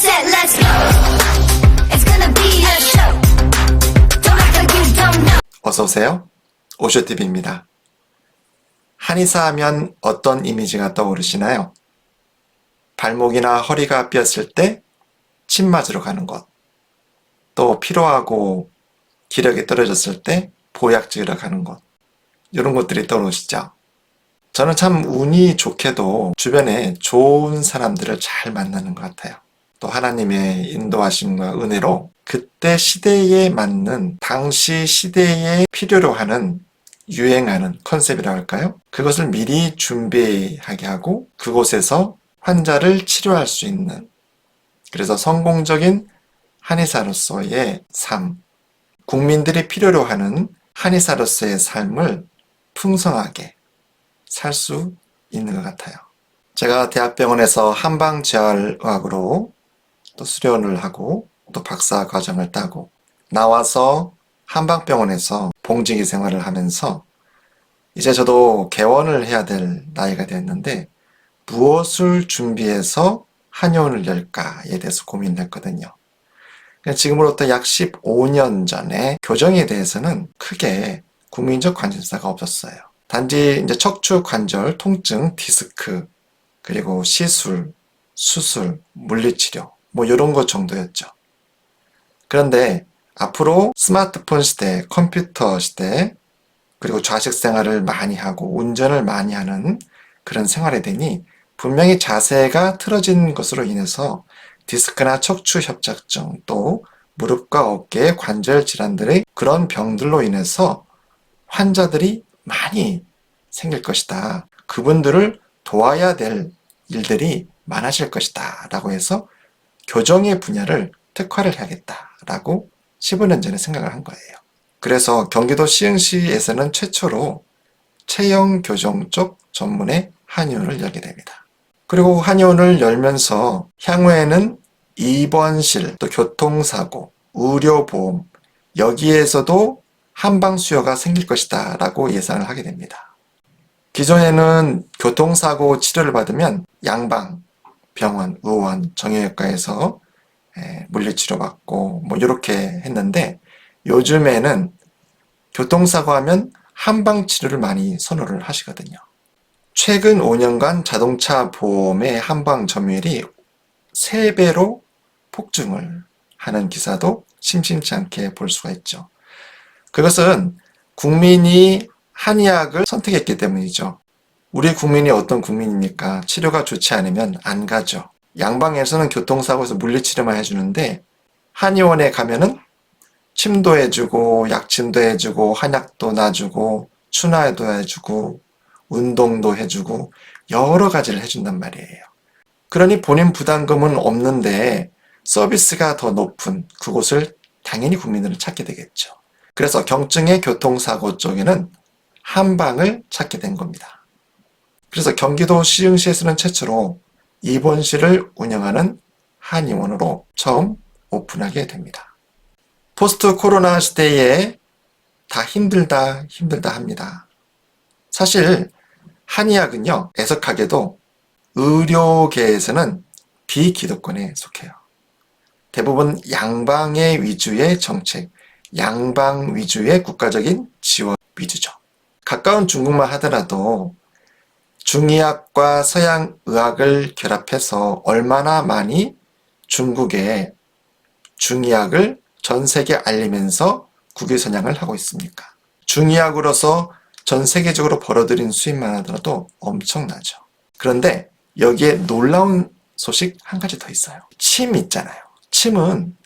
set, let's go. It's gonna be a show. Don't act like you don't know. 어서오세요. 오쇼TV입니다. 한의사 하면 어떤 이미지가 떠오르시나요? 발목이나 허리가 삐었을 때 침 맞으러 가는 것, 또 피로하고 기력이 떨어졌을 때 보약 지으러 가는 것, 이런 것들이 떠오르시죠? 저는 참 운이 좋게도 주변에 좋은 사람들을 잘 만나는 것 같아요. 또 하나님의 인도하심과 은혜로 그때 시대에 맞는 당시 시대에 필요로 하는 유행하는 컨셉이라고 할까요? 그것을 미리 준비하게 하고 그곳에서 환자를 치료할 수 있는, 그래서 성공적인 한의사로서의 삶, 국민들이 필요로 하는 한의사로서의 삶을 풍성하게 살 수 있는 것 같아요. 제가 대학병원에서 한방재활의학으로 또 수련을 하고 또 박사 과정을 따고 나와서 한방병원에서 봉직이 생활을 하면서 이제 저도 개원을 해야 될 나이가 됐는데 무엇을 준비해서 한의원을 열까에 대해서 고민을 했거든요. 지금으로부터 약 15년 전에 교정에 대해서는 크게 국민적 관심사가 없었어요. 단지 이제 척추 관절 통증, 디스크, 그리고 시술, 수술, 물리치료 뭐 이런 것 정도였죠. 그런데 앞으로 스마트폰 시대, 컴퓨터 시대, 그리고 좌식 생활을 많이 하고 운전을 많이 하는 그런 생활이 되니 분명히 자세가 틀어진 것으로 인해서 디스크나 척추 협착증, 또 무릎과 어깨의 관절 질환들의 그런 병들로 인해서 환자들이 많이 생길 것이다. 그분들을 도와야 될 일들이 많아질 것이다. 라고 해서 교정의 분야를 특화를 해야겠다라고 15년 전에 생각을 한 거예요. 그래서 경기도 시흥시에서는 최초로 체형 교정 쪽 전문의 한의원을 열게 됩니다. 그리고 한의원을 열면서 향후에는 입원실, 또 교통사고, 의료보험, 여기에서도 한방 수요가 생길 것이다 라고 예상을 하게 됩니다. 기존에는 교통사고 치료를 받으면 양방, 병원, 의원, 정형외과에서 물리치료 받고 뭐 이렇게 했는데 요즘에는 교통사고 하면 한방 치료를 많이 선호를 하시거든요. 최근 5년간 자동차 보험의 한방 점유율이 3배로 폭증을 하는 기사도 심심치 않게 볼 수가 있죠. 그것은 국민이 한의학을 선택했기 때문이죠. 우리 국민이 어떤 국민입니까? 치료가 좋지 않으면 안 가죠. 양방에서는 교통사고에서 물리치료만 해주는데 한의원에 가면은 침도 해주고 약침도 해주고 한약도 놔주고 추나도 해주고 운동도 해주고 여러 가지를 해준단 말이에요. 그러니 본인 부담금은 없는데 서비스가 더 높은 그곳을 당연히 국민들은 찾게 되겠죠. 그래서 경증의 교통사고 쪽에는 한방을 찾게 된 겁니다. 그래서 경기도 시흥시에서는 최초로 입원실을 운영하는 한의원으로 처음 오픈하게 됩니다. 포스트 코로나 시대에 다 힘들다 합니다. 사실 한의학은요, 애석하게도 의료계에서는 비기독권에 속해요. 대부분 양방의 위주의 정책, 양방 위주의 국가적인 지원 위주죠. 가까운 중국만 하더라도 중의학과 서양의학을 결합해서 얼마나 많이 중국의 중의학을 전 세계에 알리면서 국위선양을 하고 있습니까? 중의학으로서 전 세계적으로 벌어들인 수입만 하더라도 엄청나죠. 그런데 여기에 놀라운 소식 한 가지 더 있어요. 침 있잖아요. 침은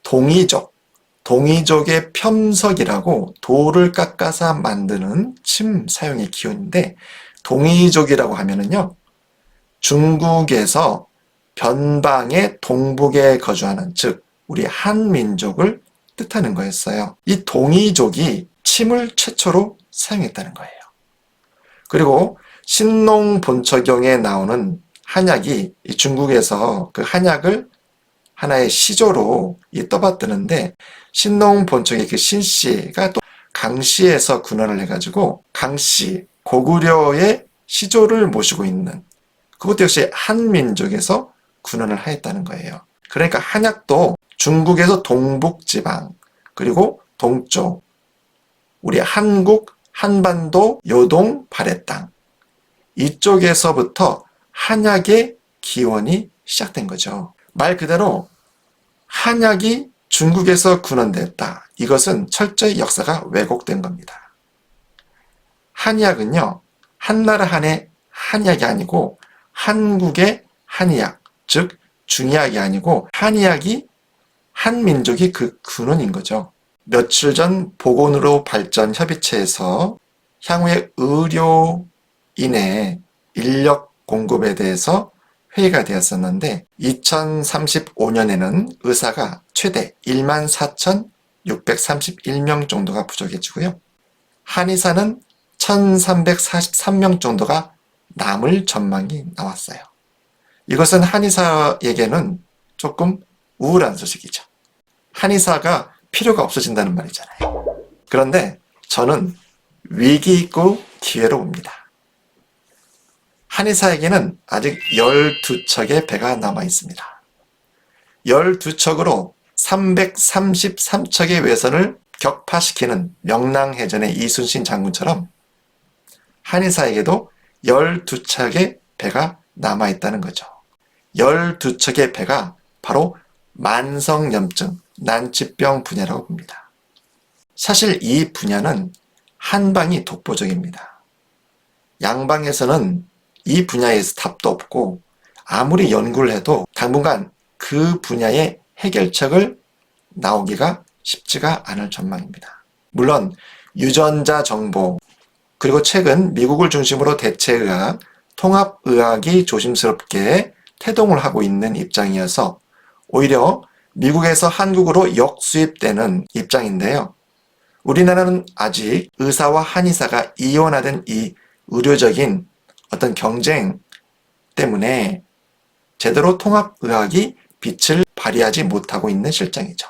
동이족의 켬석이라고 돌을 깎아서 만드는 침 사용의 기원인데 동이족이라고 하면은요, 중국에서 변방의 동북에 거주하는, 즉 우리 한민족을 뜻하는 거였어요. 이 동이족이 침을 최초로 사용했다는 거예요. 그리고 신농본처경에 나오는 한약이 이 중국에서 그 한약을 하나의 시조로 떠받드는데 신농본처의 그 신씨가 또 강씨에서 군원을 해가지고 강씨, 고구려의 시조를 모시고 있는, 그것도 역시 한민족에서 군원을 하였다는 거예요. 그러니까 한약도 중국에서 동북지방, 그리고 동쪽, 우리 한국, 한반도, 요동, 발해 땅, 이쪽에서부터 한약의 기원이 시작된 거죠. 말 그대로 한약이 중국에서 근원됐다. 이것은 철저히 역사가 왜곡된 겁니다. 한약은요, 한나라 한의 한약이 아니고 한국의 한의학, 즉 중의학이 아니고 한의학이 한민족이 그 근원인 거죠. 며칠 전 보건의료 발전 협의체에서 향후의 의료인의 인력 공급에 대해서 회의가 되었었는데 2035년에는 의사가 최대 14,631명 정도가 부족해지고요. 한의사는 1,343명 정도가 남을 전망이 나왔어요. 이것은 한의사에게는 조금 우울한 소식이죠. 한의사가 필요가 없어진다는 말이잖아요. 그런데 저는 위기 있고 기회로 봅니다. 한의사에게는 아직 12척의 배가 남아 있습니다. 12척으로 333척의 외선을 격파시키는 명랑해전의 이순신 장군처럼 한의사에게도 12척의 배가 남아 있다는 거죠. 12척의 배가 바로 만성염증, 난치병 분야라고 봅니다. 사실 이 분야는 한방이 독보적입니다. 양방에서는 이 분야에서 답도 없고 아무리 연구를 해도 당분간 그 분야의 해결책을 나오기가 쉽지가 않을 전망입니다. 물론 유전자 정보, 그리고 최근 미국을 중심으로 대체의학, 통합의학이 조심스럽게 태동을 하고 있는 입장이어서 오히려 미국에서 한국으로 역수입되는 입장인데요. 우리나라는 아직 의사와 한의사가 이원화된 이 의료적인 어떤 경쟁 때문에 제대로 통합의학이 빛을 발휘하지 못하고 있는 실정이죠.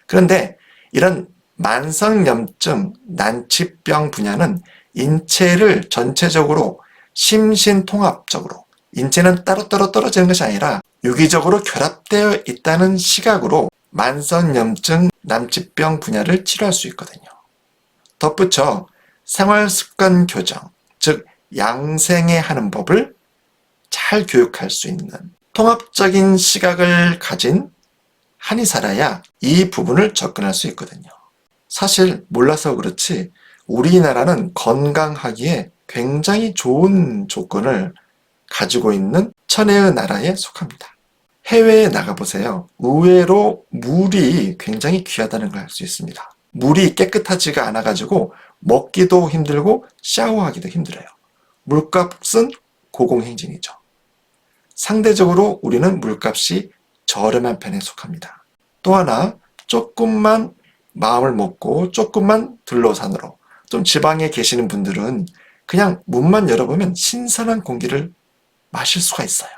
그런데 이런 만성염증, 난치병 분야는 인체를 전체적으로 심신통합적으로, 인체는 따로따로 떨어지는 것이 아니라 유기적으로 결합되어 있다는 시각으로 만성염증, 난치병 분야를 치료할 수 있거든요. 덧붙여 생활습관 교정, 즉 양생애 하는 법을 잘 교육할 수 있는 통합적인 시각을 가진 한의사라야 이 부분을 접근할 수 있거든요. 사실 몰라서 그렇지 우리나라는 건강하기에 굉장히 좋은 조건을 가지고 있는 천혜의 나라에 속합니다. 해외에 나가보세요. 의외로 물이 굉장히 귀하다는 걸 알 수 있습니다. 물이 깨끗하지가 않아가지고 먹기도 힘들고 샤워하기도 힘들어요. 물값은 고공행진이죠. 상대적으로 우리는 물값이 저렴한 편에 속합니다. 또 하나, 조금만 마음을 먹고 조금만 들로산으로 좀 지방에 계시는 분들은 그냥 문만 열어보면 신선한 공기를 마실 수가 있어요.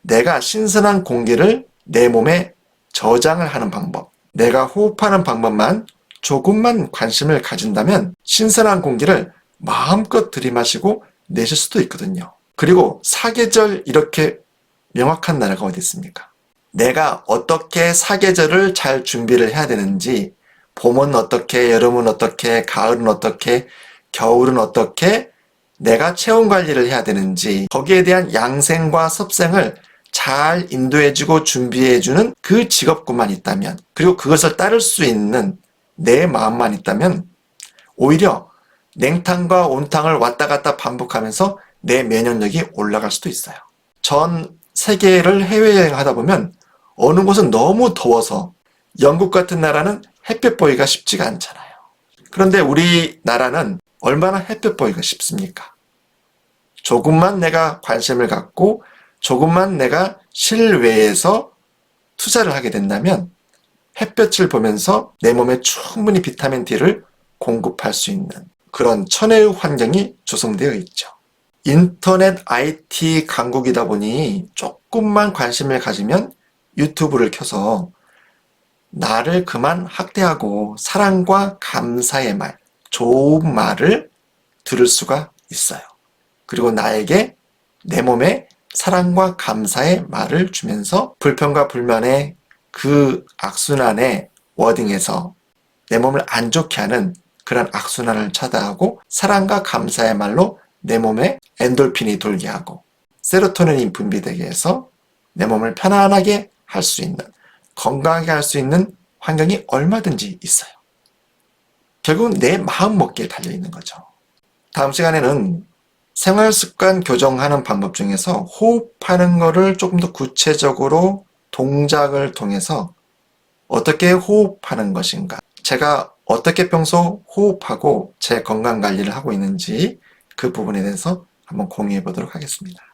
내가 신선한 공기를 내 몸에 저장을 하는 방법, 내가 호흡하는 방법만 조금만 관심을 가진다면 신선한 공기를 마음껏 들이마시고 내쉴 수도 있거든요. 그리고 사계절 이렇게 명확한 나라가 어디 있습니까? 내가 어떻게 사계절을 잘 준비를 해야 되는지, 봄은 어떻게, 여름은 어떻게, 가을은 어떻게, 겨울은 어떻게 내가 체온 관리를 해야 되는지, 거기에 대한 양생과 섭생을 잘 인도해주고 준비해주는 그 직업군만 있다면, 그리고 그것을 따를 수 있는 내 마음만 있다면 오히려 냉탕과 온탕을 왔다 갔다 반복하면서 내 면역력이 올라갈 수도 있어요. 전 세계를 해외여행 하다 보면 어느 곳은 너무 더워서 영국 같은 나라는 햇볕 보기가 쉽지가 않잖아요. 그런데 우리나라는 얼마나 햇볕 보기가 쉽습니까? 조금만 내가 관심을 갖고 조금만 내가 실외에서 투자를 하게 된다면 햇볕을 보면서 내 몸에 충분히 비타민 D를 공급할 수 있는 그런 천혜의 환경이 조성되어 있죠. 인터넷 IT 강국이다 보니 조금만 관심을 가지면 유튜브를 켜서 나를 그만 학대하고 사랑과 감사의 말, 좋은 말을 들을 수가 있어요. 그리고 나에게 내 몸에 사랑과 감사의 말을 주면서 불평과 불만의 그 악순환의 워딩에서 내 몸을 안 좋게 하는 그런 악순환을 차단하고 사랑과 감사의 말로 내 몸에 엔돌핀이 돌게 하고 세로토닌이 분비되게 해서 내 몸을 편안하게 할 수 있는, 건강하게 할 수 있는 환경이 얼마든지 있어요. 결국은 내 마음 먹기에 달려있는 거죠. 다음 시간에는 생활습관 교정하는 방법 중에서 호흡하는 거를 조금 더 구체적으로 동작을 통해서 어떻게 호흡하는 것인가, 제가 어떻게 평소 호흡하고 제 건강 관리를 하고 있는지 그 부분에 대해서 한번 공유해 보도록 하겠습니다.